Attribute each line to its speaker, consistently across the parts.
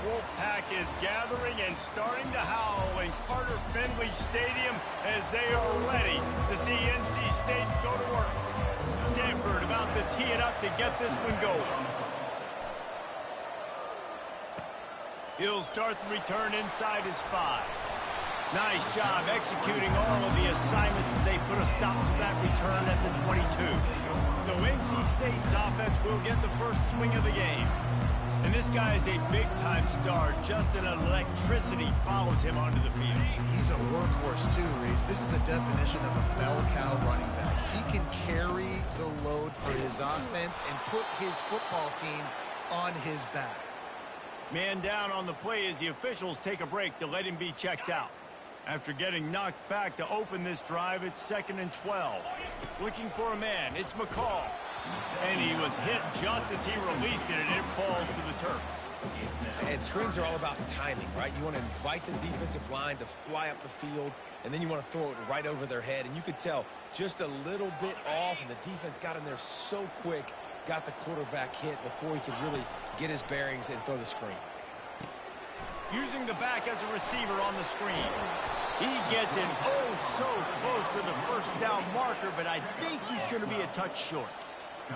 Speaker 1: wolf pack is gathering and starting to howl in Carter Finley Stadium as they are ready to see NC State go to work. Stanford about to tee it up to get this one going. He'll start the return inside his 5. Nice job executing all of the assignments as they put a stop to that return at the 22. So NC State's offense will get the first swing of the game. And this guy is a big-time star. Just an electricity follows him onto the field.
Speaker 2: He's a workhorse too, Reese. This is a definition of a bell cow running back. He can carry the load for his offense and put his football team on his back.
Speaker 1: Man down on the play as the officials take a break to let him be checked out. After getting knocked back to open this drive, it's 2nd and 12. Looking for a man, it's McCall. And he was hit just as he released it, and it falls to the turf.
Speaker 3: And screens are all about timing, right? You want to invite the defensive line to fly up the field, and then you want to throw it right over their head. And you could tell just a little bit off, and the defense got in there so quick, got the quarterback hit before he could really get his bearings and throw the screen.
Speaker 1: Using the back as a receiver on the screen. He gets it so close to the first down marker, but I think he's going to be a touch short.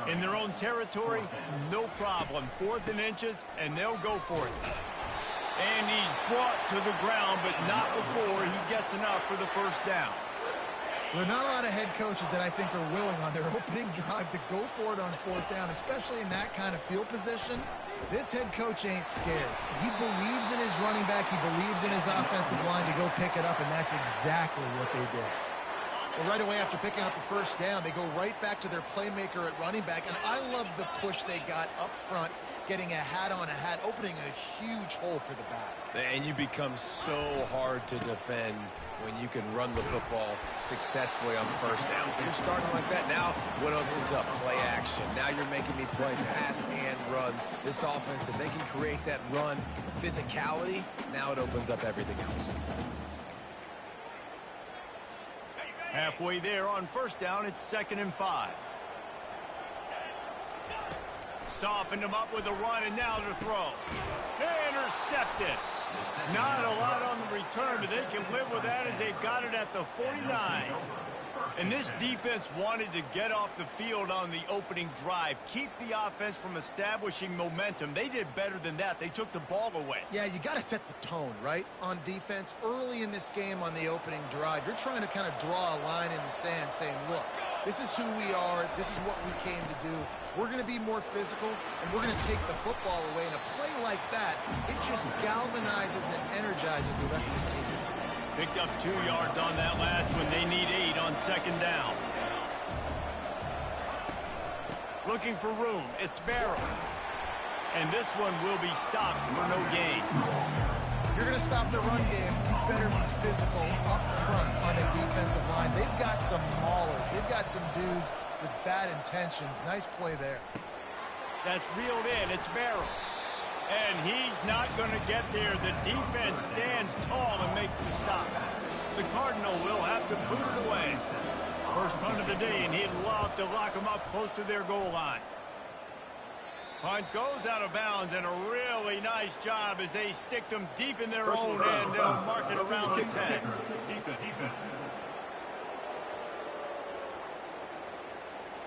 Speaker 1: In their own territory, no problem. 4th and inches, and they'll go for it. And he's brought to the ground, but not before he gets enough for the first down.
Speaker 2: There are not a lot of head coaches that I think are willing on their opening drive to go for it on 4th down, especially in that kind of field position. This head coach ain't scared. He believes in his running back. He believes in his offensive line to go pick it up, and that's exactly what they did. Well, right away after picking up a first down, they go right back to their playmaker at running back, and I love the push they got up front, getting a hat on a hat, opening a huge hole for the back.
Speaker 3: And you become so hard to defend when you can run the football successfully on first down. If you're starting like that, now what opens up? Play action. Now you're making me play pass and run. This offense, if they can create that run physicality, now it opens up everything else.
Speaker 1: Halfway there on first down, it's 2nd and 5. Softened him up with a run, and now to throw. Intercepted. Not a lot on the return, but they can live with that as they've got it at the 49. And this defense wanted to get off the field on the opening drive, keep the offense from establishing momentum. They did better than that. They took the ball away.
Speaker 2: Yeah, you got to set the tone, right, on defense. Early in this game on the opening drive, you're trying to kind of draw a line in the sand saying, look, this is who we are. This is what we came to do. We're going to be more physical, and we're going to take the football away. And a play like that, it just galvanizes and energizes the rest of the team.
Speaker 1: Picked up 2 yards on that last one. They need 8 on 2nd down. Looking for room. It's Barrow. And this one will be stopped for no gain.
Speaker 2: If you're going to stop the run game, you better be physical up front on the defensive line. They've got some maulers. They've got some dudes with bad intentions. Nice play there.
Speaker 1: That's reeled in. It's Barrow. And he's not going to get there. The defense stands tall and makes the stop. The Cardinal will have to boot it away. First punt of the day, and he'd love to lock them up close to their goal line. Punt goes out of bounds, and a really nice job as they stick them deep in their own end. They'll mark it around the 10. Defense.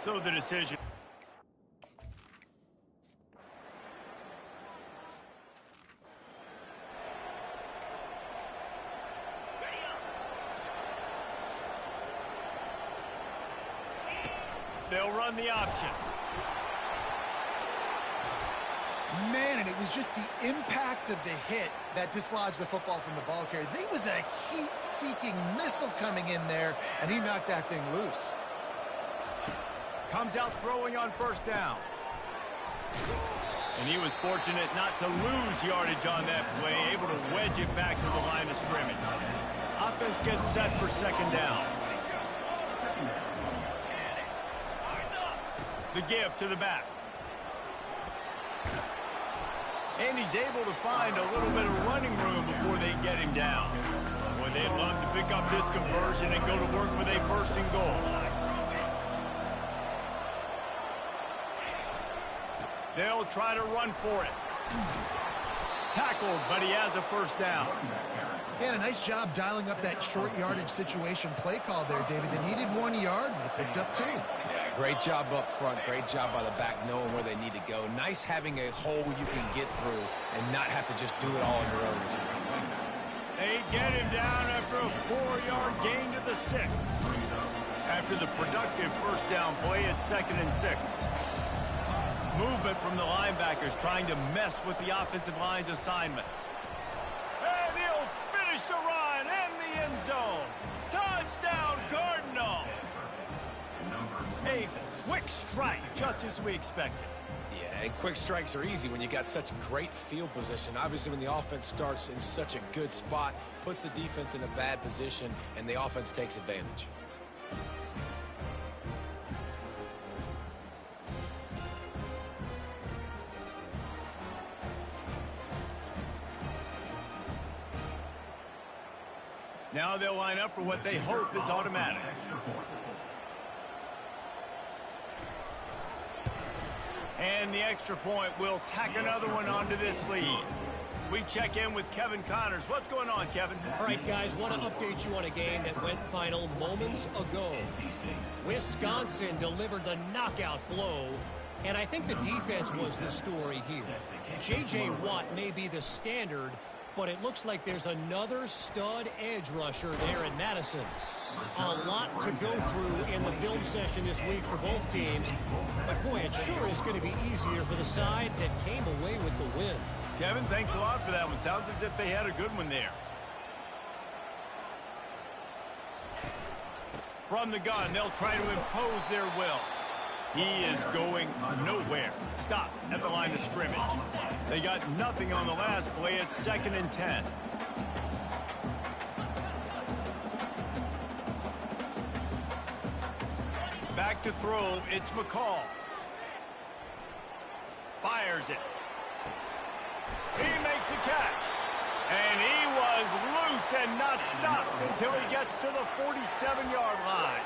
Speaker 1: So the decision. They'll run the option.
Speaker 2: Man, and it was just the impact of the hit that dislodged the football from the ball carrier. There was a heat-seeking missile coming in there, and he knocked that thing loose.
Speaker 1: Comes out throwing on first down. And he was fortunate not to lose yardage on that play, able to wedge it back to the line of scrimmage. Offense gets set for 2nd down. The give to the back. And he's able to find a little bit of running room before they get him down. Boy, they'd love to pick up this conversion and go to work with a 1st and goal. They'll try to run for it. tackled, but he has a first down.
Speaker 2: Yeah, a nice job dialing up that short yardage situation play call there, David. They needed 1 yard, and they picked up 2.
Speaker 3: Yeah, great job up front. Great job by the back knowing where they need to go. Nice having a hole you can get through and not have to just do it all on your own as a running back.
Speaker 1: They get him down after a 4-yard gain to the 6. After the productive first down play, it's 2nd and 6. Movement from the linebackers trying to mess with the offensive line's assignments. And he'll finish the run in the end zone. Touchdown, Cardinal. A quick strike, just as we expected.
Speaker 3: Yeah, and quick strikes are easy when you got such great field position. Obviously, when the offense starts in such a good spot, puts the defense in a bad position, and the offense takes advantage.
Speaker 1: Now they'll line up for what they hope is automatic. And the extra point will tack another one onto this lead. We check in with Kevin Connors. What's going on, Kevin?
Speaker 4: All right, guys, want to update you on a game that went final moments ago. Wisconsin delivered the knockout blow, and I think the defense was the story here. J.J. Watt may be the standard, but it looks like there's another stud edge rusher there in Madison. A lot to go through in the film session this week for both teams. But, boy, it sure is going to be easier for the side that came away with the win.
Speaker 1: Kevin, thanks a lot for that one. Sounds as if they had a good one there. From the gun, they'll try to impose their will. He is going nowhere. Stop at the line of scrimmage. They got nothing on the last play. It's 2nd and 10. Back to throw. It's McCall. Fires it. He makes a catch. And he was loose and not stopped until he gets to the 47-yard line.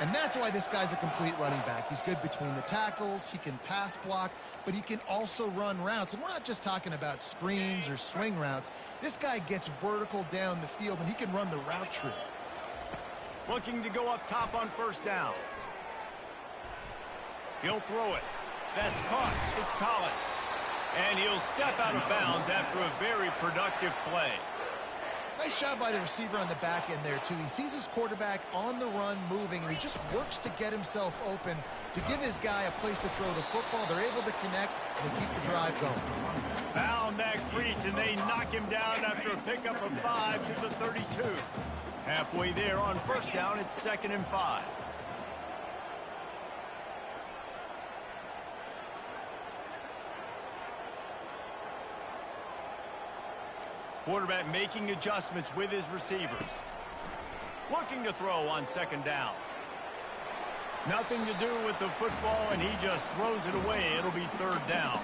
Speaker 2: And that's why this guy's a complete running back. He's good between the tackles, he can pass block, but he can also run routes. And we're not just talking about screens or swing routes. This guy gets vertical down the field, and he can run the route tree.
Speaker 1: Looking to go up top on first down. He'll throw it. That's caught. It's Collins. And he'll step out of bounds after a very productive play.
Speaker 2: Nice job by the receiver on the back end there, too. He sees his quarterback on the run moving, and he just works to get himself open to give his guy a place to throw the football. They're able to connect and keep the drive going.
Speaker 1: Found that crease, and they knock him down after a pickup of 5 to the 32. Halfway there on first down, it's 2nd and 5. Quarterback making adjustments with his receivers. Looking to throw on 2nd down. Nothing to do with the football, and he just throws it away. It'll be 3rd down.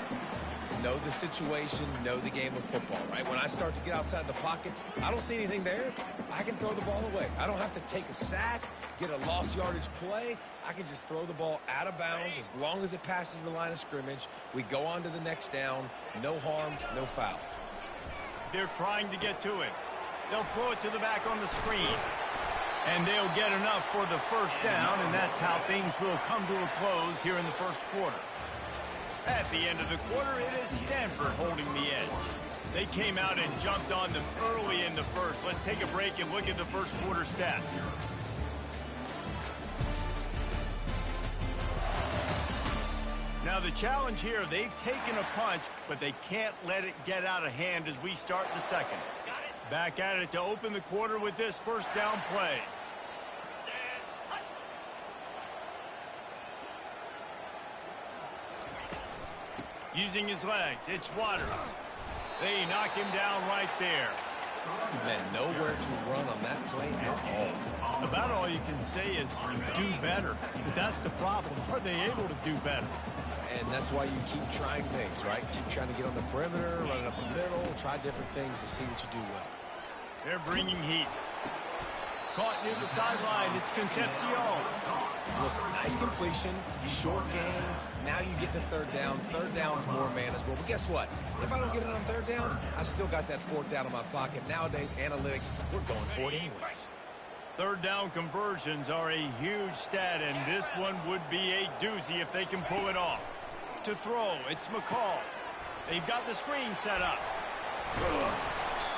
Speaker 3: Know the situation, know the game of football, right? When I start to get outside the pocket, I don't see anything there. I can throw the ball away. I don't have to take a sack, get a lost yardage play. I can just throw the ball out of bounds as long as it passes the line of scrimmage. We go on to the next down. No harm, no foul.
Speaker 1: They're trying to get to it. They'll throw it to the back on the screen. And they'll get enough for the first down, and that's how things will come to a close here in the first quarter. At the end of the quarter, it is Stanford holding the edge. They came out and jumped on them early in the first. Let's take a break and look at the first quarter stats. Now the challenge here, they've taken a punch, but they can't let it get out of hand as we start the second. Back at it to open the quarter with this first down play. Using his legs, it's Waters. They knock him down right there.
Speaker 3: Man, nowhere to run on that play at all.
Speaker 1: About all you can say is do better. But that's the problem. Are they able to do better?
Speaker 3: And that's why you keep trying things, right? Keep trying to get on the perimeter, run it up the middle, try different things to see what you do well.
Speaker 1: They're bringing heat. Caught near the sideline. It's Concepcion.
Speaker 3: Listen, nice completion, short game. Now you get to third down. Third down's more manageable. But guess what? If I don't get it on third down, I still got that fourth down in my pocket. Nowadays, analytics, we're going for it anyways.
Speaker 1: Third down conversions are a huge stat, and this one would be a doozy if they can pull it off. To throw, it's McCall. They've got the screen set up.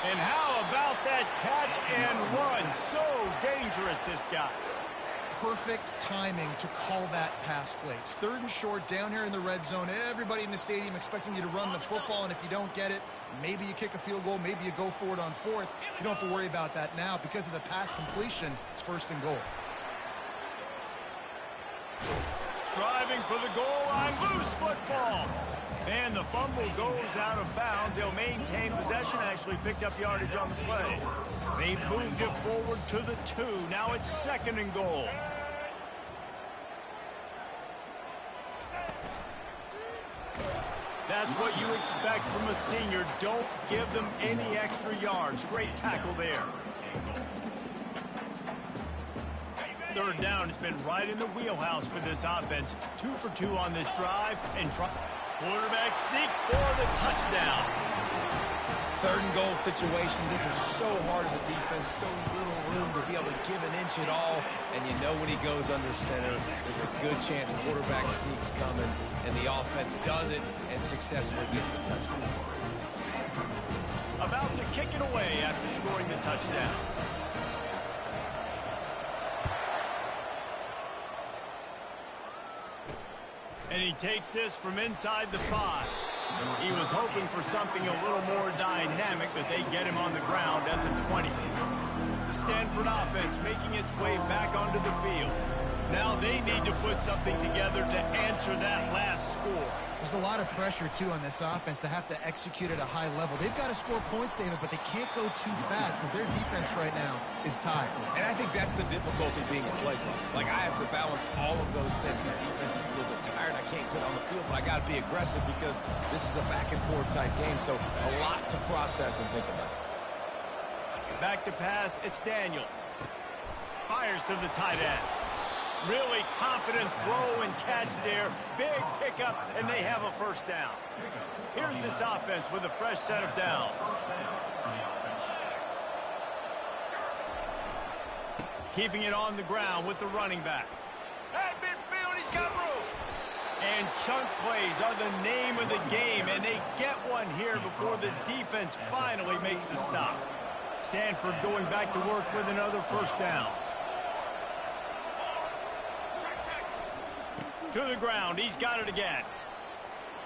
Speaker 1: And how about that catch and run? So dangerous, this guy.
Speaker 2: Perfect timing to call that pass play. It's third and short down here in the red zone. Everybody in the stadium expecting you to run the football, and if you don't get it, maybe you kick a field goal, maybe you go for it on fourth. You don't have to worry about that now. Because of the pass completion, it's first and goal.
Speaker 1: Striving for the goal line, loose football. And the fumble goes out of bounds. They'll maintain possession, actually picked up yardage on the play. They moved it forward to the 2. Now it's second and goal. That's what you expect from a senior. Don't give them any extra yards. Great tackle there. Third down has been right in the wheelhouse for this offense. 2 for 2 on this drive. And quarterback sneak for the touchdown.
Speaker 3: Third and goal situations, these are so hard as a defense, so little room to be able to give an inch at all. And you know when he goes under center, there's a good chance quarterback sneak's coming, and the offense does it and successfully gets the touchdown.
Speaker 1: About to kick it away after scoring the touchdown. And he takes this from inside the 5. He was hoping for something a little more dynamic, but they get him on the ground at the 20. The Stanford offense making its way back onto the field. Now they need to put something together to answer that last score.
Speaker 2: There's a lot of pressure, too, on this offense to have to execute at a high level. They've got to score points, David, but they can't go too fast because their defense right now is tired.
Speaker 3: And I think that's the difficulty being a play caller. Like, I have to balance all of those things. My defense is a little bit tired. I can't put on the field, but I got to be aggressive because this is a back-and-forth type game, so a lot to process and think about.
Speaker 1: Back to pass, it's Daniels. Fires to the tight end. Really confident throw and catch there. Big pickup, and they have a first down. Here's this offense with a fresh set of downs. Keeping it on the ground with the running back. At midfield, he's got room. And chunk plays are the name of the game, and they get one here before the defense finally makes the stop. Stanford going back to work with another first down. To the ground, he's got it again.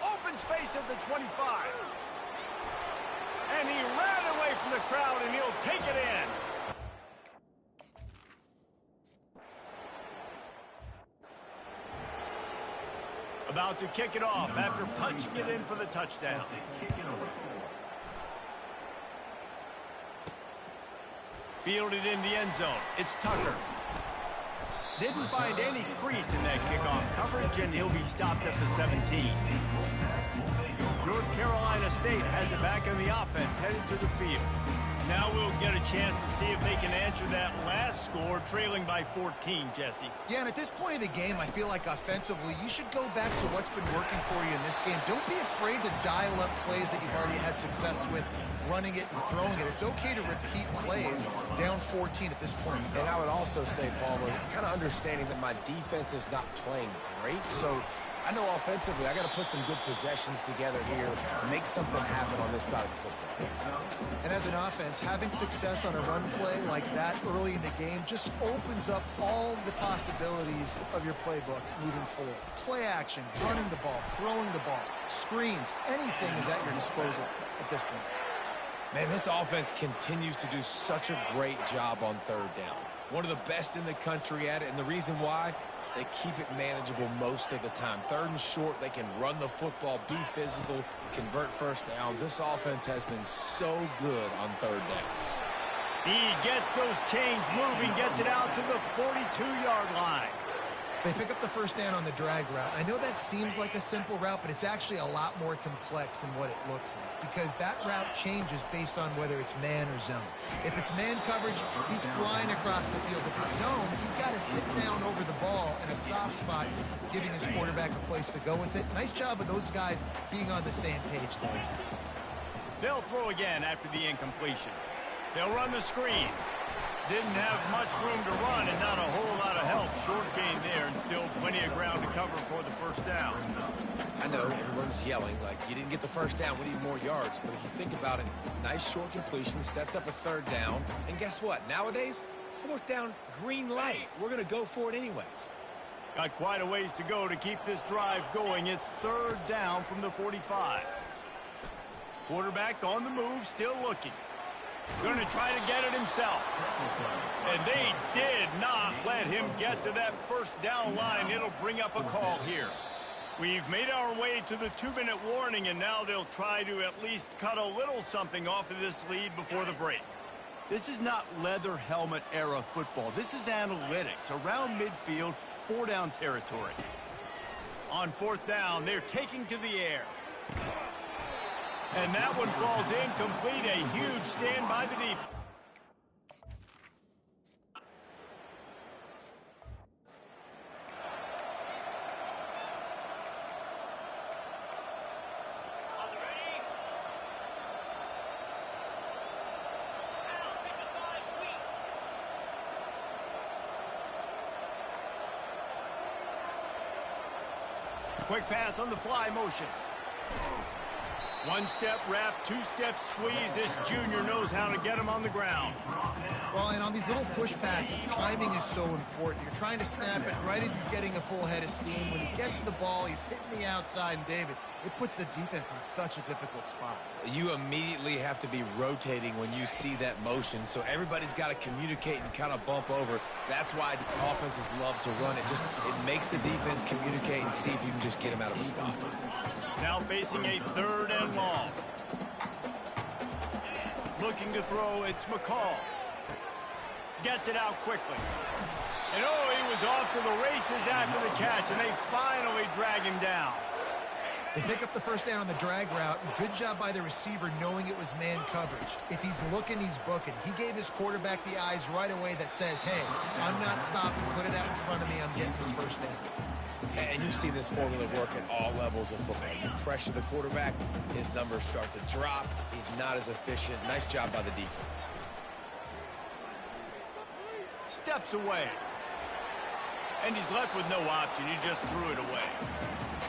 Speaker 1: Open space at the 25. And he ran away from the crowd, and he'll take it in. About to kick it off after punching it in for the touchdown. Fielded in the end zone. It's Tucker. Didn't find any crease in that kickoff coverage, and he'll be stopped at the 17. North Carolina State has it back in the offense, headed to the field. Now we'll get a chance to see if they can answer that last score, trailing by 14, Jesse.
Speaker 2: Yeah, and at this point of the game, I feel like offensively, you should go back to what's been working for you in this game. Don't be afraid to dial up plays that you've already had success with, running it and throwing it. It's okay to repeat plays down 14 at this point.
Speaker 3: And I would also say, Palmer, kind of understanding that my defense is not playing great, so I know offensively I got to put some good possessions together here and make something happen on this side of the football.
Speaker 2: And as an offense, having success on a run play like that early in the game just opens up all the possibilities of your playbook moving forward. Play action, running the ball, throwing the ball, screens, anything is at your disposal at this point.
Speaker 3: Man, this offense continues to do such a great job on third down. One of the best in the country at it, and the reason why, they keep it manageable most of the time. Third and short, they can run the football, be physical, convert first downs. This offense has been so good on third downs.
Speaker 1: He gets those chains moving, gets it out to the 42-yard line.
Speaker 2: They pick up the first down on the drag route. I know that seems like a simple route, but it's actually a lot more complex than what it looks like because that route changes based on whether it's man or zone. If it's man coverage, he's flying across the field. If it's zone, he's got to sit down over the ball in a soft spot, giving his quarterback a place to go with it. Nice job of those guys being on the same page there.
Speaker 1: They'll throw again after the incompletion. They'll run the screen. Didn't have much room to run and not a whole lot of help. Short gain there and still plenty of ground to cover for the first down.
Speaker 3: I know everyone's yelling like you didn't get the first down, we need more yards. But if you think about it, nice short completion, sets up a third down. And guess what? Nowadays, fourth down, green light. We're going to go for it anyways.
Speaker 1: Got quite a ways to go to keep this drive going. It's third down from the 45. Quarterback on the move, still looking. Going to try to get it himself. And they did not let him get to that first down line. It'll bring up a call here. We've made our way to the 2-minute warning, and now they'll try to at least cut a little something off of this lead before the break. This is not leather helmet era football. This is analytics. Around midfield, 4-down territory. On fourth down, they're taking to the air. And that one falls incomplete. A huge stand by the defense. Quick pass on the fly motion. One-step wrap, two-step squeeze. This junior knows how to get him on the ground.
Speaker 2: Well, and on these little push passes, timing is so important. You're trying to snap it right as he's getting a full head of steam. When he gets the ball, he's hitting the outside, and David, it puts the defense in such a difficult spot.
Speaker 3: You immediately have to be rotating when you see that motion, so everybody's got to communicate and kind of bump over. That's why the offenses love to run it. It makes the defense communicate and see if you can just get him out of the spot.
Speaker 1: Now facing a third and long. Looking to throw, it's McCall. Gets it out quickly. And oh, he was off to the races after the catch, and they finally drag him down.
Speaker 2: They pick up the first down on the drag route. Good job by the receiver knowing it was man coverage. If he's looking, he's booking. He gave his quarterback the eyes right away that says, hey, I'm not stopping. Put it out in front of me. I'm getting this first down.
Speaker 3: And you see this formula work at all levels of football. You pressure the quarterback, his numbers start to drop. He's not as efficient. Nice job by the defense.
Speaker 1: Steps away. And he's left with no option. He just threw it away.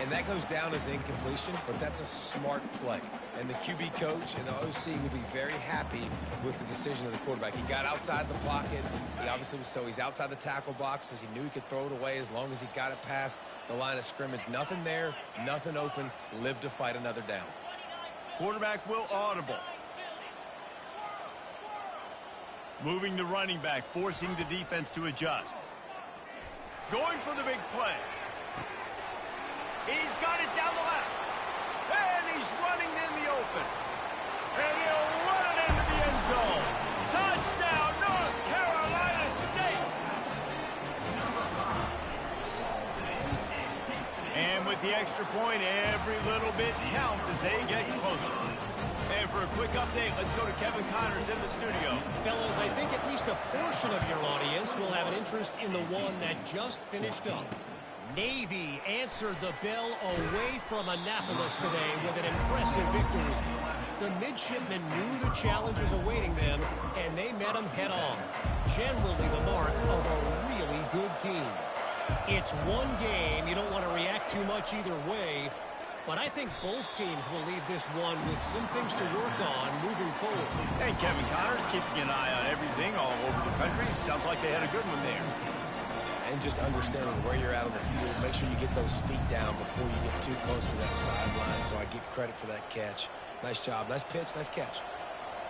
Speaker 3: And that goes down as incompletion, but that's a smart play. And the QB coach and the OC will be very happy with the decision of the quarterback. He got outside the pocket. He obviously was he's outside the tackle boxes. He knew he could throw it away as long as he got it past the line of scrimmage. Nothing there, nothing open. Live to fight another down.
Speaker 1: Quarterback will audible. Moving the running back, forcing the defense to adjust. Going for the big play. He's got it down the left. And he's running in the open. And he'll run it into the end zone. Touchdown, North Carolina State. And with the extra point, every little bit counts as they get closer. And for a quick update, let's go to Kevin Connors in the studio.
Speaker 4: Fellas, I think at least a portion of your audience will have an interest in the one that just finished up. Navy answered the bell away from Annapolis today with an impressive victory. The midshipmen knew the challenges awaiting them, and they met them head-on. Generally the mark of a really good team. It's one game. You don't want to react too much either way, but I think both teams will leave this one with some things to work on moving forward.
Speaker 1: And Kevin Connors keeping an eye on everything all over the country. Sounds like they had a good one there.
Speaker 3: And just understanding where you're at on the field, make sure you get those feet down before you get too close to that sideline, so I get credit for that catch. Nice job. Nice pitch. Nice catch.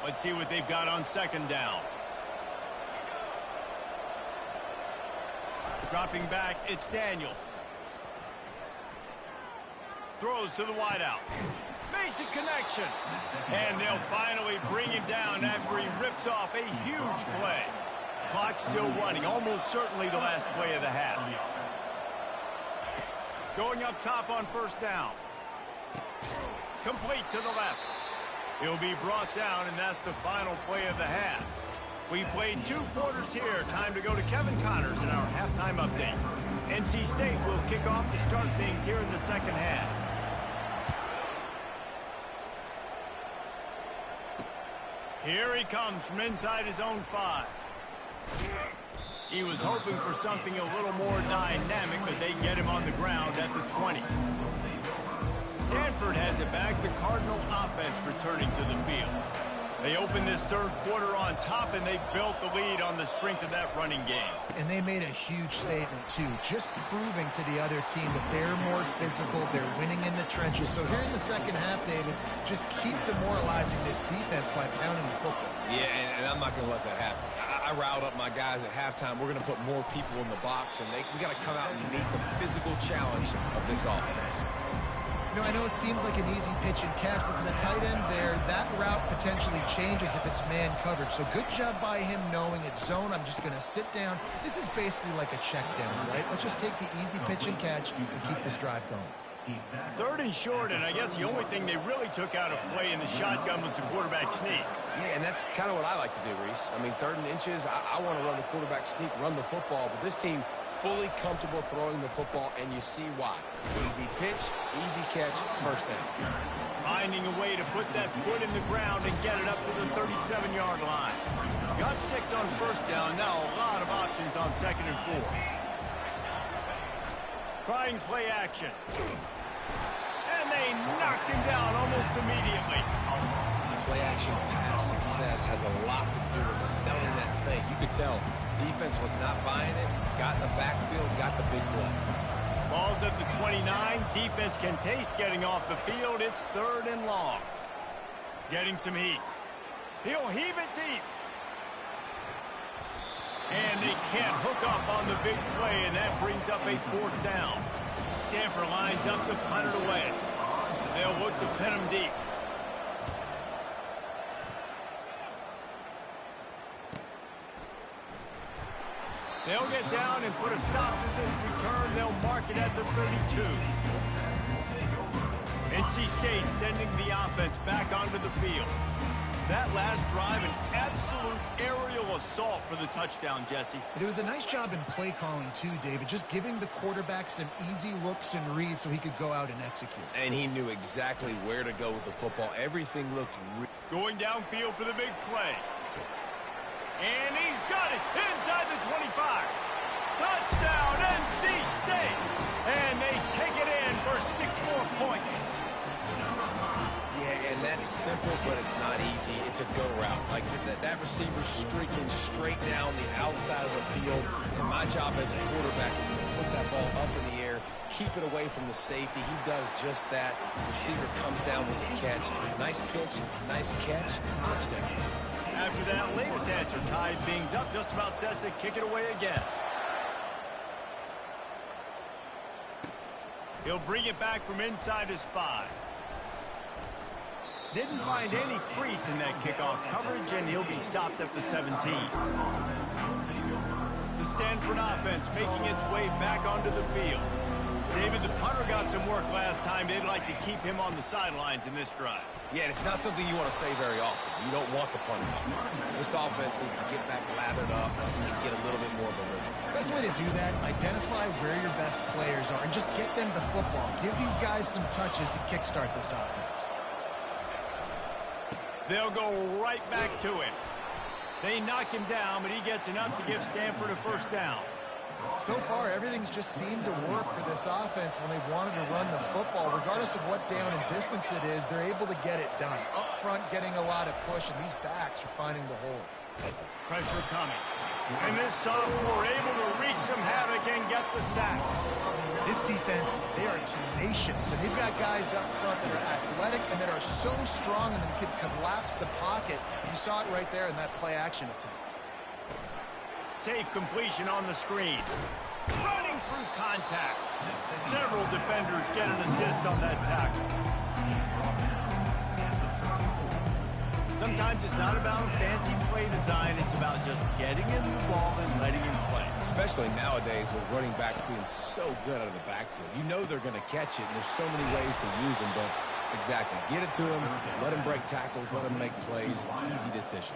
Speaker 1: Let's see what they've got on second down. Dropping back, it's Daniels. Throws to the wideout. Makes a connection. And they'll finally bring him down after he rips off a huge play. Clock still running, almost certainly the last play of the half. Going up top on first down. Complete to the left. He'll be brought down, and that's the final play of the half. We played 2 quarters here. Time to go to Kevin Connors in our halftime update. NC State will kick off to start things here in the second half. Here he comes from inside his own 5. He was hoping for something a little more dynamic, but they get him on the ground at the 20. Stanford has it back. The Cardinal offense returning to the field. They opened this third quarter on top, and they built the lead on the strength of that running game.
Speaker 2: And they made a huge statement, too, just proving to the other team that they're more physical, they're winning in the trenches. So here in the second half, David, just keep demoralizing this defense by pounding the football.
Speaker 3: Yeah, and I'm not going to let that happen. I riled up my guys at halftime. We're going to put more people in the box, and we got to come out and meet the physical challenge of this offense.
Speaker 2: You know, I know it seems like an easy pitch and catch, but for the tight end there, that route potentially changes if it's man coverage. So good job by him knowing it's zone. I'm just going to sit down. This is basically like a check down, right? Let's just take the easy pitch and catch and keep this drive going.
Speaker 1: Third and short, and I guess the only thing they really took out of play in the shotgun was the quarterback sneak.
Speaker 3: Yeah, and that's kind of what I like to do, Reese. I mean, 3rd and inches, I want to run the quarterback sneak, run the football, but this team fully comfortable throwing the football, and you see why. Easy pitch, easy catch, first down.
Speaker 1: Finding a way to put that foot in the ground and get it up to the 37-yard line. Got 6 on first down, now a lot of options on 2nd and 4. Trying play action. And they knocked him down almost immediately.
Speaker 3: Play action pass success has a lot to do with selling that fake. You could tell defense was not buying it, got in the backfield, got the big play.
Speaker 1: Ball's at the 29. Defense can taste getting off the field. It's 3rd and long. Getting some heat. He'll heave it deep. And they can't hook up on the big play, and that brings up a 4th down. Stanford lines up to punt it away. They'll look to pin him deep. They'll get down and put a stop to this return. They'll mark it at the 32. NC State sending the offense back onto the field. That last drive, an absolute aerial assault for the touchdown, Jesse.
Speaker 2: But it was a nice job in play calling, too, David, just giving the quarterback some easy looks and reads so he could go out and execute.
Speaker 3: And he knew exactly where to go with the football. Everything looked
Speaker 1: going downfield for the big play. And he's got it inside the 25. Touchdown, NC State. And they take it in for 6 more points.
Speaker 3: Yeah, and that's simple, but it's not easy. It's a go route. Like that receiver streaking straight down the outside of the field. And my job as a quarterback is to put that ball up in the air, keep it away from the safety. He does just that. Receiver comes down with the catch. Nice pitch, nice catch, touchdown.
Speaker 1: After that latest answer tied things up, just about set to kick it away again. He'll bring it back from inside his 5. Didn't find any crease in that kickoff coverage, and he'll be stopped at the 17. The Stanford offense making its way back onto the field. David, the punter got some work last time. They'd like to keep him on the sidelines in this drive.
Speaker 3: Yeah, it's not something you want to say very often. You don't want the punter. This offense needs to get back lathered up and get a little bit more of a rhythm.
Speaker 2: Best way to do that, identify where your best players are and just get them the football. Give these guys some touches to kickstart this offense.
Speaker 1: They'll go right back to him. They knock him down, but he gets enough to give Stanford a first down.
Speaker 2: So far, everything's just seemed to work for this offense when they've wanted to run the football. Regardless of what down and distance it is, they're able to get it done. Up front, getting a lot of push, and these backs are finding the holes.
Speaker 1: Pressure coming. And this sophomore able to wreak some havoc and get the sack.
Speaker 2: This defense, they are tenacious, and they've got guys up front that are athletic and that are so strong and that can collapse the pocket. You saw it right there in that play-action attempt.
Speaker 1: Safe completion on the screen. Running through contact. Several defenders get an assist on that tackle. Sometimes it's not about fancy play design. It's about just getting him the ball and letting him play.
Speaker 3: Especially nowadays with running backs being so good out of the backfield. You know they're going to catch it, and there's so many ways to use them, but exactly. Get it to him, let him break tackles, let him make plays. Easy decision.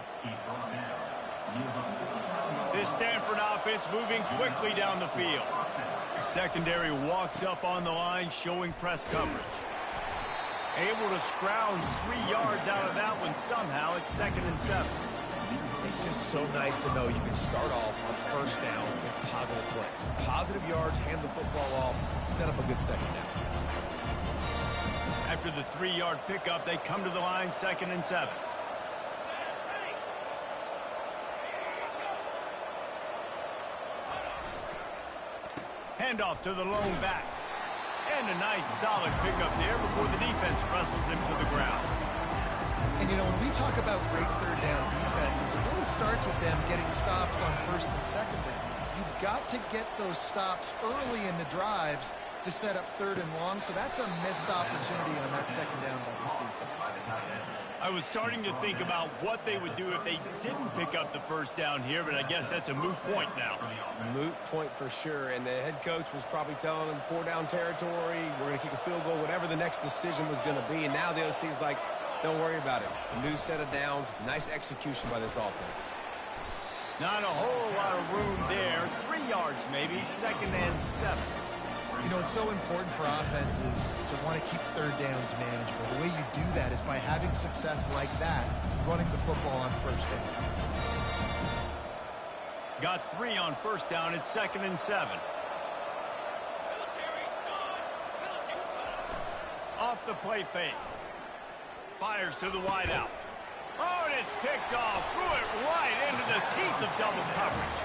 Speaker 1: This Stanford offense moving quickly down the field. The secondary walks up on the line, showing press coverage. Able to scrounge 3 yards out of that one somehow. It's 2nd and 7.
Speaker 3: It's just so nice to know you can start off on first down with positive plays. Positive yards, hand the football off, set up a good second down.
Speaker 1: After the 3-yard pickup, they come to the line, 2nd and 7. Handoff to the lone back. And a nice solid pickup there before the defense wrestles him to the ground.
Speaker 2: And, you know, when we talk about great third down defenses, it really starts with them getting stops on first and second down. You've got to get those stops early in the drives to set up 3rd and long, so that's a missed opportunity on that second down by this defense.
Speaker 1: I was starting to think about what they would do if they didn't pick up the first down here, but I guess that's a moot point now.
Speaker 3: Moot point for sure, and the head coach was probably telling them 4-down territory, we're going to kick a field goal, whatever the next decision was going to be, and now the OC's like, don't worry about it. A new set of downs, nice execution by this offense.
Speaker 1: Not a whole lot of room there. 3 yards maybe, 2nd and 7.
Speaker 2: You know, it's so important for offenses to want to keep third downs manageable. The way you do that is by having success like that, running the football on first down.
Speaker 1: Got 3 on first down. It's 2nd and 7. Off the play fake. Fires to the wideout. Oh, and it's picked off. Threw it right into the teeth of double coverage.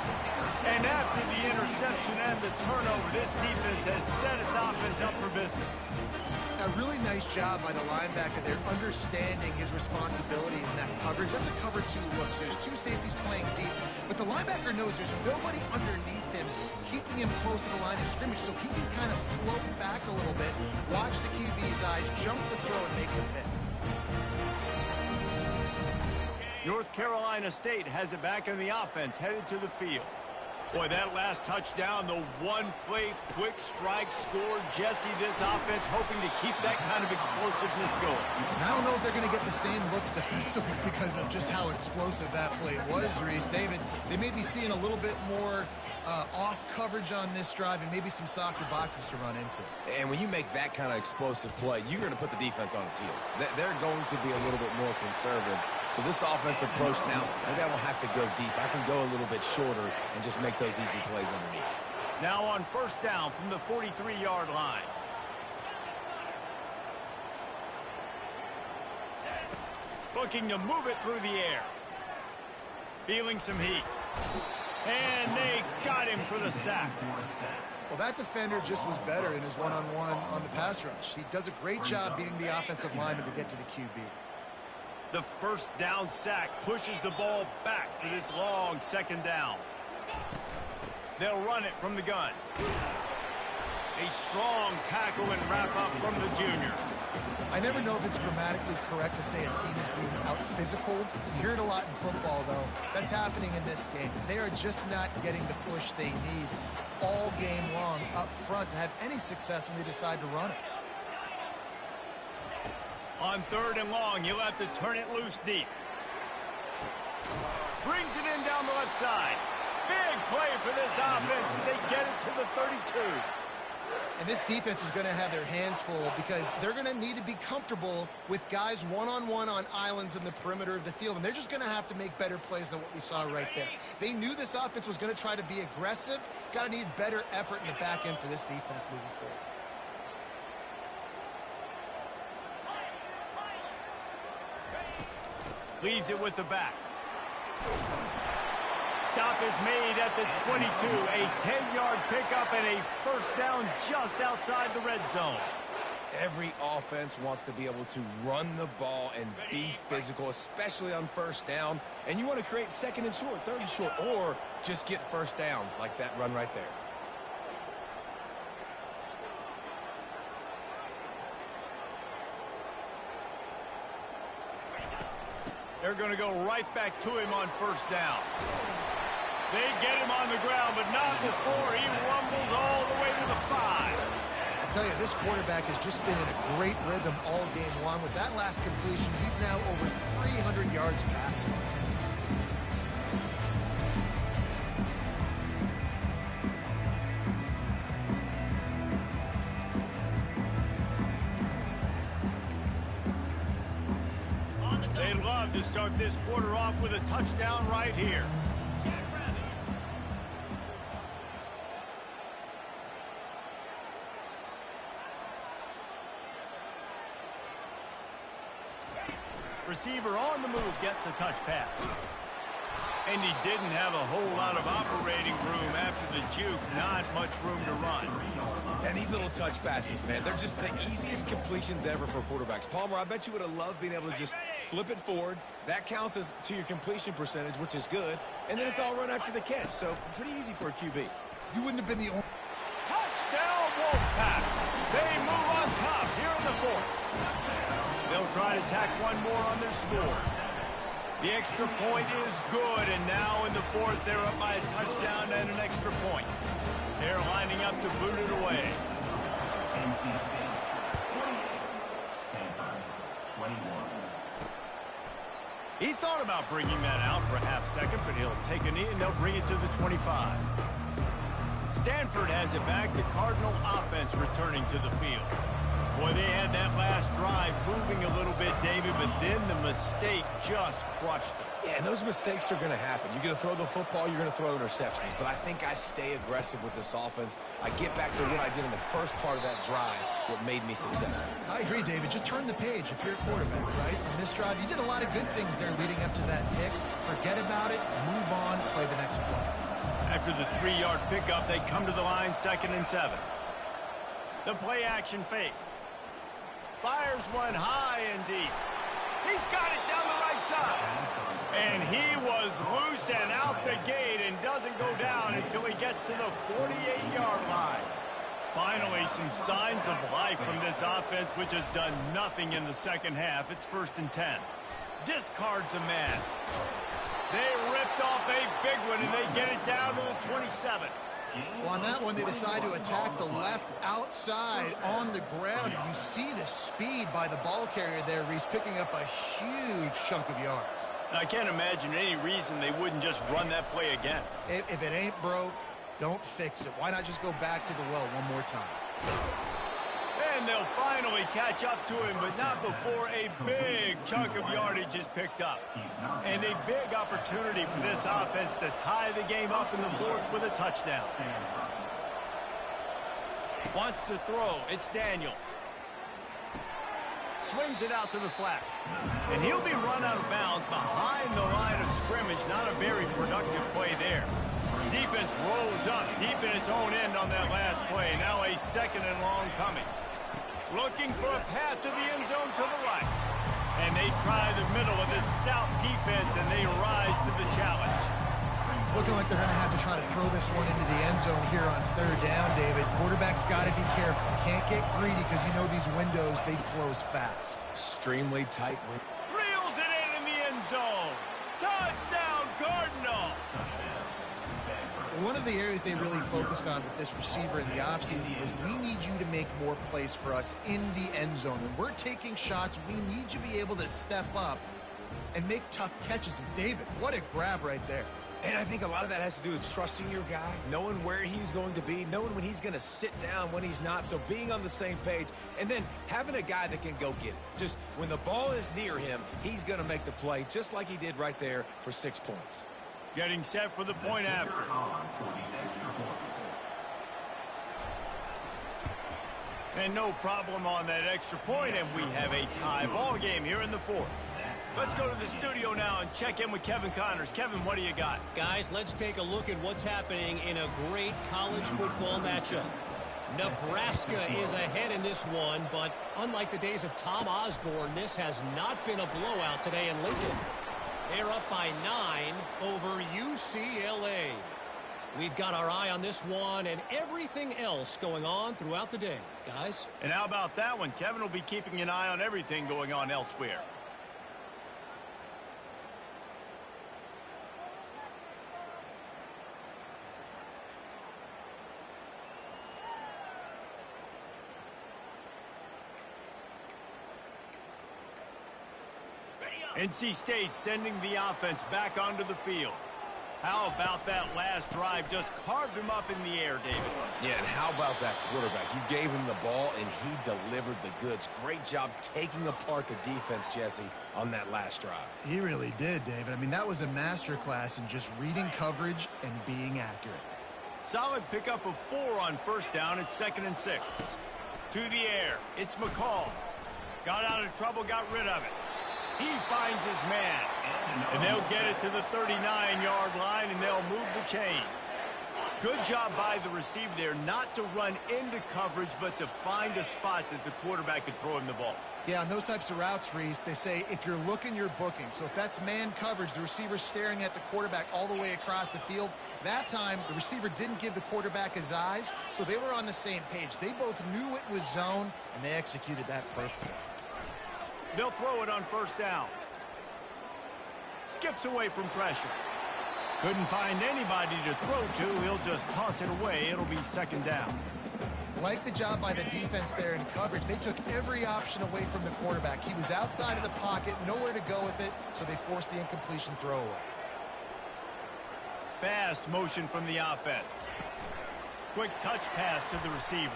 Speaker 1: And after the interception and the turnover, this defense has set its offense up for business.
Speaker 2: A really nice job by the linebacker there, understanding his responsibilities in that coverage. That's a cover 2 look, so there's 2 safeties playing deep. But the linebacker knows there's nobody underneath him, keeping him close to the line of scrimmage, so he can kind of float back a little bit, watch the QB's eyes, jump the throw, and make the pick.
Speaker 1: North Carolina State has it back in the offense, headed to the field. Boy, that last touchdown, the one-play quick strike score. Jesse, this offense hoping to keep that kind of explosiveness going.
Speaker 2: And I don't know if they're going to get the same looks defensively because of just how explosive that play was, Reese. David, they may be seeing a little bit more off coverage on this drive and maybe some softer boxes to run into.
Speaker 3: And when you make that kind of explosive play, you're going to put the defense on its heels. They're going to be a little bit more conservative. So this offensive approach now, maybe I won't have to go deep. I can go a little bit shorter and just make those easy plays underneath.
Speaker 1: Now on first down from the 43-yard line. Looking to move it through the air. Feeling some heat. And they got him for the sack.
Speaker 2: Well, that defender just was better in his one-on-one on the pass rush. He does a great job beating the offensive lineman to get to the QB.
Speaker 1: The first down sack pushes the ball back for this long second down. They'll run it from the gun. A strong tackle and wrap up from the junior.
Speaker 2: I never know if it's grammatically correct to say a team is being out-physicaled. You hear it a lot in football, though. That's happening in this game. They are just not getting the push they need all game long up front to have any success when they decide to run it.
Speaker 1: On 3rd and long, you'll have to turn it loose deep. Brings it in down the left side. Big play for this offense as they get it to the 32.
Speaker 2: And this defense is going to have their hands full because they're going to need to be comfortable with guys one-on-one on islands in the perimeter of the field. And they're just going to have to make better plays than what we saw right there. They knew this offense was going to try to be aggressive. Got to need better effort in the back end for this defense moving forward.
Speaker 1: Leaves it with the back. Stop is made at the 22. A 10-yard pickup and a first down just outside the red zone.
Speaker 3: Every offense wants to be able to run the ball and be physical, especially on first down. And you want to create 2nd and short, 3rd and short, or just get first downs like that run right there.
Speaker 1: They're going to go right back to him on first down. They get him on the ground, but not before he rumbles all the way to the 5.
Speaker 2: I tell you, this quarterback has just been in a great rhythm all game long. With that last completion, he's now over 300 yards passing.
Speaker 1: They love to start this quarter off with a touchdown right here. Receiver on the move gets the touch pass. And he didn't have a whole lot of operating room after the juke. Not much room to run.
Speaker 3: And these little touch passes, man, they're just the easiest completions ever for quarterbacks. Palmer, I bet you would have loved being able to just flip it forward. That counts as to your completion percentage, which is good. And then it's all run after the catch. So pretty easy for a QB.
Speaker 2: You wouldn't have been the only...
Speaker 1: Touchdown, Wolfpack. They move on top here in the 4th. They'll try to tack one more on their score. The extra point is good, and now in the 4th, they're up by a touchdown and an extra point. They're lining up to boot it away. He thought about bringing that out for a half second, but he'll take a knee and they'll bring it to the 25. Stanford has it back. The Cardinal offense returning to the field. Boy, they had that last drive moving a little bit, David, but then the mistake just crushed them.
Speaker 3: Yeah, and those mistakes are going to happen. You're going to throw the football, you're going to throw interceptions. But I think I stay aggressive with this offense. I get back to what I did in the first part of that drive that made me successful.
Speaker 2: I agree, David. Just turn the page if you're a quarterback, right? On this drive, you did a lot of good things there leading up to that pick. Forget about it, move on, play the next play. After
Speaker 1: the 3-yard pickup, they come to the line, 2nd and 7. The play action fake. Fires one high and deep. He's got it down the right side. And he was loose and out the gate and doesn't go down until he gets to the 48-yard line. Finally, some signs of life from this offense, which has done nothing in the second half. It's 1st and 10. Discards a man. They ripped off a big one, and they get it down to the 27.
Speaker 2: Well, on that one, they decide to attack the left outside on the ground. And you see the speed by the ball carrier there, Reese, picking up a huge chunk of yards.
Speaker 1: I can't imagine any reason they wouldn't just run that play again.
Speaker 2: If it ain't broke, don't fix it. Why not just go back to the well one more time?
Speaker 1: And they'll finally catch up to him, but not before a big chunk of yardage is picked up. And a big opportunity for this offense to tie the game up in the 4th with a touchdown. Wants to throw. It's Daniels. Swings it out to the flat. And he'll be run out of bounds behind the line of scrimmage. Not a very productive play there. Defense rolls up deep in its own end on that last play. Now a 2nd and long coming. Looking for a path to the end zone to the right. And they try the middle of this stout defense, and they rise to the challenge.
Speaker 2: It's looking like they're going to have to try to throw this one into the end zone here on 3rd down, David. Quarterback's got to be careful. Can't get greedy because you know these windows, they close fast.
Speaker 3: Extremely tight window.
Speaker 1: Reels it in the end zone. Touchdown, Cardinal.
Speaker 2: One of the areas they really focused on with this receiver in the offseason was we need you to make more plays for us in the end zone. When we're taking shots, we need you to be able to step up and make tough catches. And David, what a grab right there.
Speaker 3: And I think a lot of that has to do with trusting your guy, knowing where he's going to be, knowing when he's going to sit down, when he's not. So being on the same page, and then having a guy that can go get it. Just when the ball is near him, he's going to make the play, just like he did right there for 6 points.
Speaker 1: Getting set for the point after. And no problem on that extra point, and we have a tie ball game here in the 4th. Let's go to the studio now and check in with Kevin Connors. Kevin, what do you got?
Speaker 4: Guys, let's take a look at what's happening in a great college football matchup. Nebraska is ahead in this one, but unlike the days of Tom Osborne, this has not been a blowout today in Lincoln. They're up by 9 over UCLA. We've got our eye on this one and everything else going on throughout the day, guys.
Speaker 1: And how about that one? Kevin will be keeping an eye on everything going on elsewhere. NC State sending the offense back onto the field. How about that last drive? Just carved him up in the air, David.
Speaker 3: Yeah, and how about that quarterback? You gave him the ball, and he delivered the goods. Great job taking apart the defense, Jesse, on that last drive.
Speaker 2: He really did, David. I mean, that was a masterclass in just reading coverage and being accurate.
Speaker 1: Solid pickup of 4 on first down. It's 2nd and 6. To the air. It's McCall. Got out of trouble, got rid of it. He finds his man. And they'll get it to the 39-yard line, and they'll move the chains. Good job by the receiver there not to run into coverage, but to find a spot that the quarterback could throw him the ball.
Speaker 2: Yeah, on those types of routes, Reese, they say if you're looking, you're booking. So if that's man coverage, the receiver's staring at the quarterback all the way across the field. That time, the receiver didn't give the quarterback his eyes, so they were on the same page. They both knew it was zone, and they executed that perfectly.
Speaker 1: They'll throw it on first down. Skips away from pressure. Couldn't find anybody to throw to. He'll just toss it away. It'll be 2nd down.
Speaker 2: Like the job by the defense there in coverage. They took every option away from the quarterback. He was outside of the pocket, nowhere to go with it, so they forced the incompletion throwaway.
Speaker 1: Fast motion from the offense. Quick touch pass to the receiver.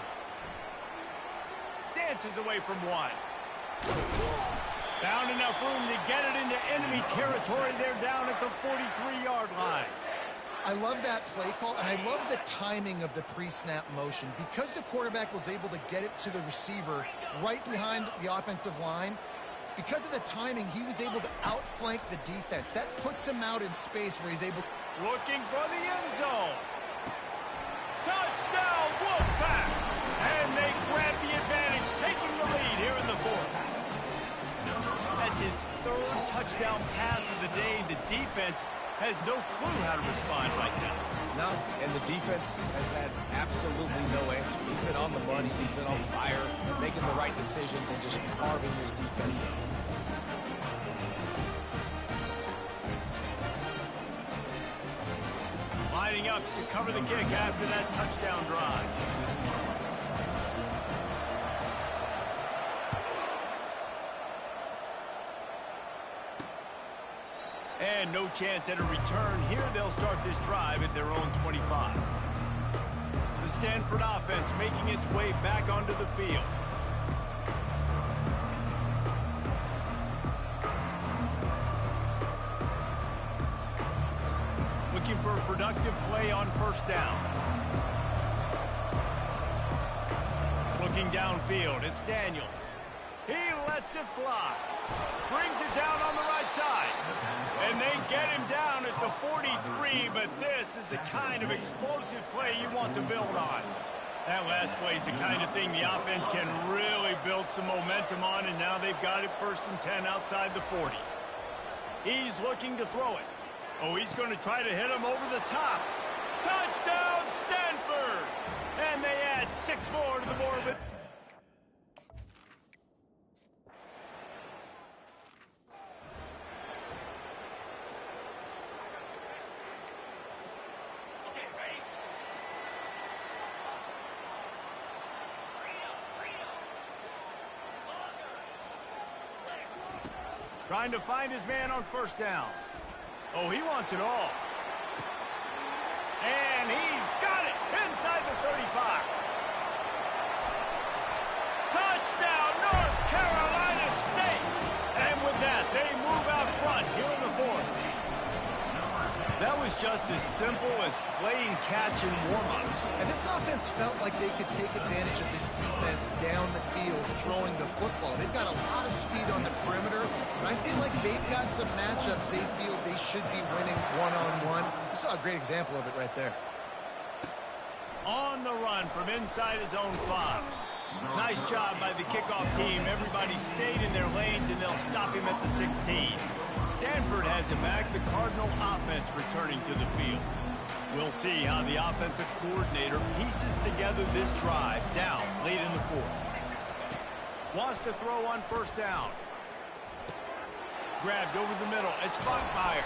Speaker 1: Dances away from one. Found enough room to get it into enemy territory. They're down at the 43-yard line.
Speaker 2: I love that play call, and I love the timing of the pre-snap motion. Because the quarterback was able to get it to the receiver right behind the offensive line, because of the timing, he was able to outflank the defense. That puts him out in space where he's able...
Speaker 1: Looking for the end zone. Touchdown, Wolfpack! And they grab the advantage, taking the lead here in the 4th. That's his 3rd touchdown pass of the day. The defense has no clue how to respond right now.
Speaker 3: No, and the defense has had absolutely no answer. He's been on the money. He's been on fire, making the right decisions and just carving his defense up.
Speaker 1: Lining up to cover the kick after that touchdown drive. And no chance at a return here. They'll start this drive at their own 25. The Stanford offense making its way back onto the field. Looking for a productive play on first down. Looking downfield, it's Daniels. He lets it fly. Brings it down on the right side. And they get him down at the 43, but this is the kind of explosive play you want to build on. That last play is the kind of thing the offense can really build some momentum on, and now they've got it 1st and 10 outside the 40. He's looking to throw it. Oh, he's going to try to hit him over the top. Touchdown, Stanford! And they add 6 more to the board, but... Trying to find his man on first down. Oh, he wants it all. And he's got it inside the 35. Touchdown, North Carolina State. And with that, they move out front here in the 4th. That was just as simple as playing catch in warm-ups.
Speaker 2: And this offense felt like they could take advantage of this defense down the field, throwing the football. They've got a lot of speed on the perimeter, and I feel like they've got some matchups they feel they should be winning one-on-one. You saw a great example of it right there.
Speaker 1: On the run from inside his own 5. Nice job by the kickoff team. Everybody stayed in their lanes, and they'll stop him at the 16. Stanford has it back. The Cardinal offense returning to the field. We'll see how the offensive coordinator pieces together this drive down late in the 4th. Wants to throw on first down. Grabbed over the middle. It's Buckmeyer.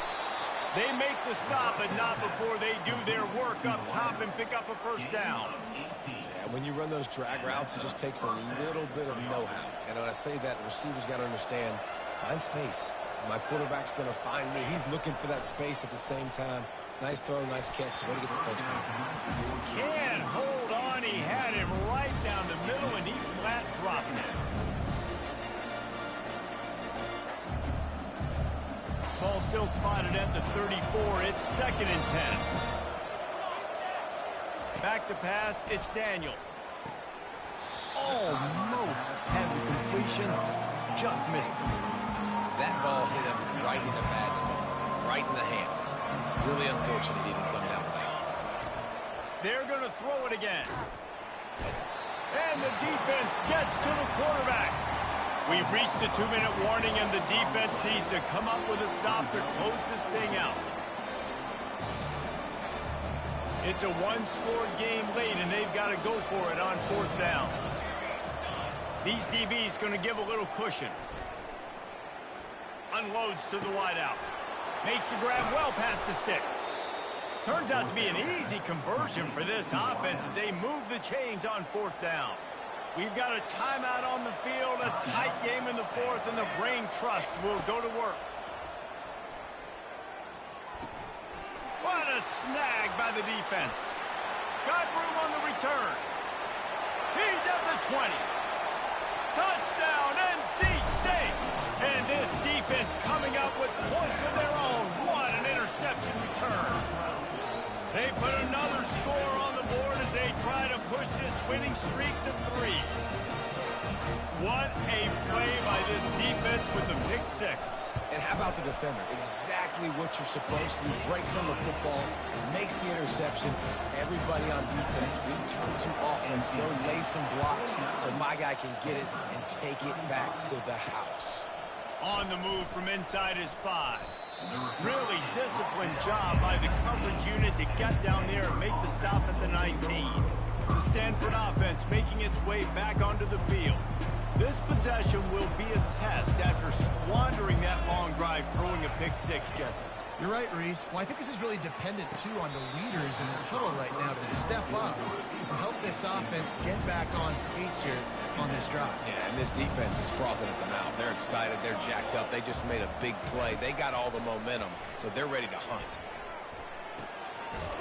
Speaker 1: They make the stop, but not before they do their work up top and pick up a first down.
Speaker 3: Yeah, when you run those drag routes, it just takes a little bit of know-how. And when I say that, the receivers got to understand, find space. My quarterback's going to find me. He's looking for that space at the same time. Nice throw, nice catch. Way to get the first down.
Speaker 1: Can't hold on. He had him right down the middle, and he flat dropped it. Ball still spotted at the 34. It's 2nd and 10. Back to pass. It's Daniels. Almost had the completion. Just missed it.
Speaker 3: That ball hit him right in a bad spot. Right in the hands. Really unfortunate he didn't come down late.
Speaker 1: They're going to throw it again. And the defense gets to the quarterback. We've reached the 2-minute warning, and the defense needs to come up with a stop to close this thing out. It's a one-score game late, and they've got to go for it on 4th down. These DBs going to give a little cushion. Unloads to the wideout. Makes the grab well past the sticks. Turns out to be an easy conversion for this offense as they move the chains on 4th down. We've got a timeout on the field, a tight game in the 4th, and the brain trust will go to work. What a snag by the defense. Got room on the return. He's at the 20. Touchdown, NC State. And this defense coming up with points of their own. What an interception return. They put another score on the board as they try to push this winning streak to 3. What a play by this defense with the pick 6.
Speaker 3: And how about the defender? Exactly what you're supposed to do. Breaks on the football, makes the interception. Everybody on defense, we turn to offense. Go lay some blocks so my guy can get it and take it back to the house.
Speaker 1: On the move from inside his 5. Really disciplined job by the coverage unit to get down there and make the stop at the 19. The Stanford offense making its way back onto the field. This possession will be a test after squandering that long drive, throwing a pick 6, Jesse.
Speaker 2: You're right, Reese. Well, I think this is really dependent, too, on the leaders in this huddle right now to step up and help this offense get back on pace here on this drive.
Speaker 3: Yeah, and this defense is frothing at the mouth. They're excited. They're jacked up. They just made a big play. They got all the momentum, so they're ready to hunt.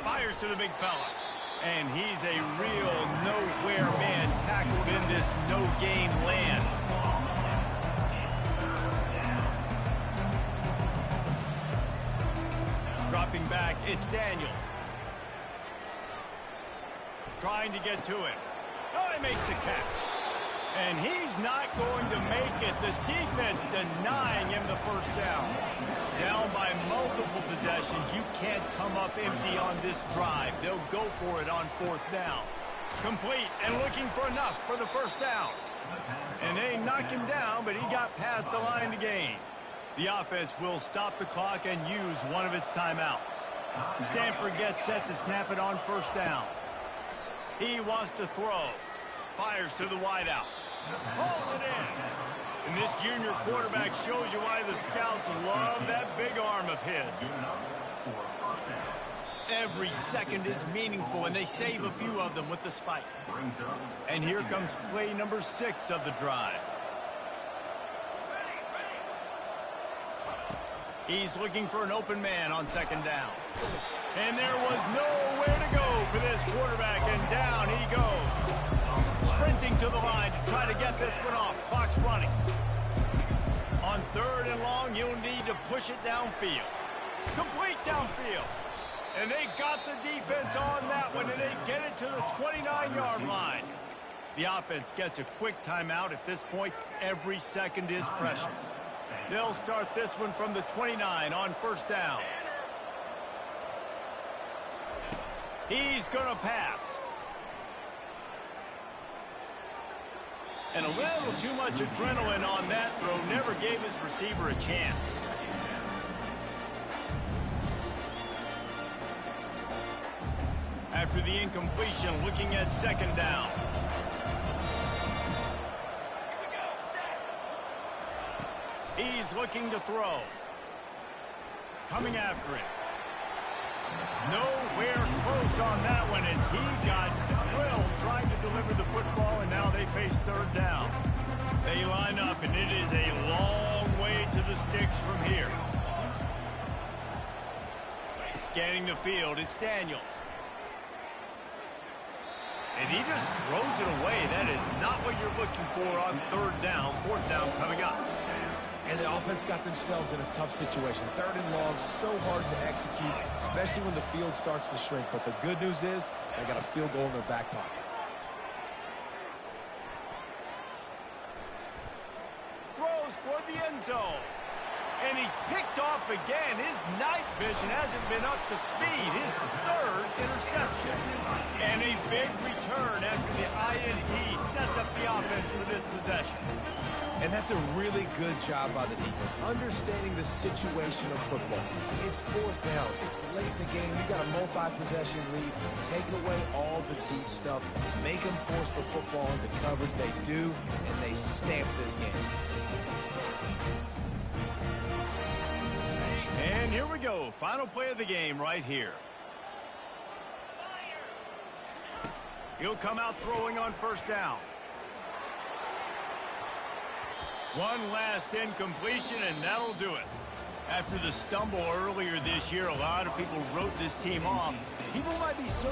Speaker 1: Fires to the big fella. And he's a real nowhere man tackled in this no-game land. Dropping back, it's Daniels. Trying to get to it. Oh, he makes the catch. And he's not going to make it. The defense denying him the first down. Down by multiple possessions. You can't come up empty on this drive. They'll go for it on 4th down. Complete and looking for enough for the first down. And they knock him down, but he got past the line to gain. The offense will stop the clock and use one of its timeouts. Stanford gets set to snap it on 1st down. He wants to throw. Fires to the wideout. Hauls it in. And this junior quarterback shows you why the scouts love that big arm of his. Every second is meaningful, and they save a few of them with the spike. And here comes play number 6 of the drive. He's looking for an open man on 2nd down. And there was nowhere to go for this quarterback, and down he goes. Sprinting to the line to try to get this one off. Clock's running. On 3rd and long, you'll need to push it downfield. Complete downfield. And they got the defense on that one, and they get it to the 29-yard line. The offense gets a quick timeout. At this point, every second is precious. They'll start this one from the 29 on 1st down. He's going to pass. And a little too much adrenaline on that throw. Never gave his receiver a chance. After the incompletion, looking at 2nd down. He's looking to throw. Coming after it. Nowhere close on that one as he got drilled trying to deliver the football, and now they face 3rd down. They line up, and it is a long way to the sticks from here. Scanning the field, it's Daniels. And he just throws it away. That is not what you're looking for on third down. Fourth down coming up.
Speaker 3: And the offense got themselves in a tough situation. Third and long, so hard to execute, especially when the field starts to shrink. But the good news is they got a field goal in their back pocket.
Speaker 1: Throws toward the end zone. And he's picked off again. His night vision hasn't been up to speed. His third interception. And a big return after the INT sets up the offense for this possession.
Speaker 3: And that's a really good job by the defense, understanding the situation of football. It's fourth down. It's late in the game. You got a multi-possession lead. Take away all the deep stuff. Make them force the football into coverage. They do, and they stamp this game.
Speaker 1: And here we go. Final play of the game right here. He'll come out throwing on first down. One last incompletion, and that'll do it. After the stumble earlier this year, a lot of people wrote this team off. People might be searching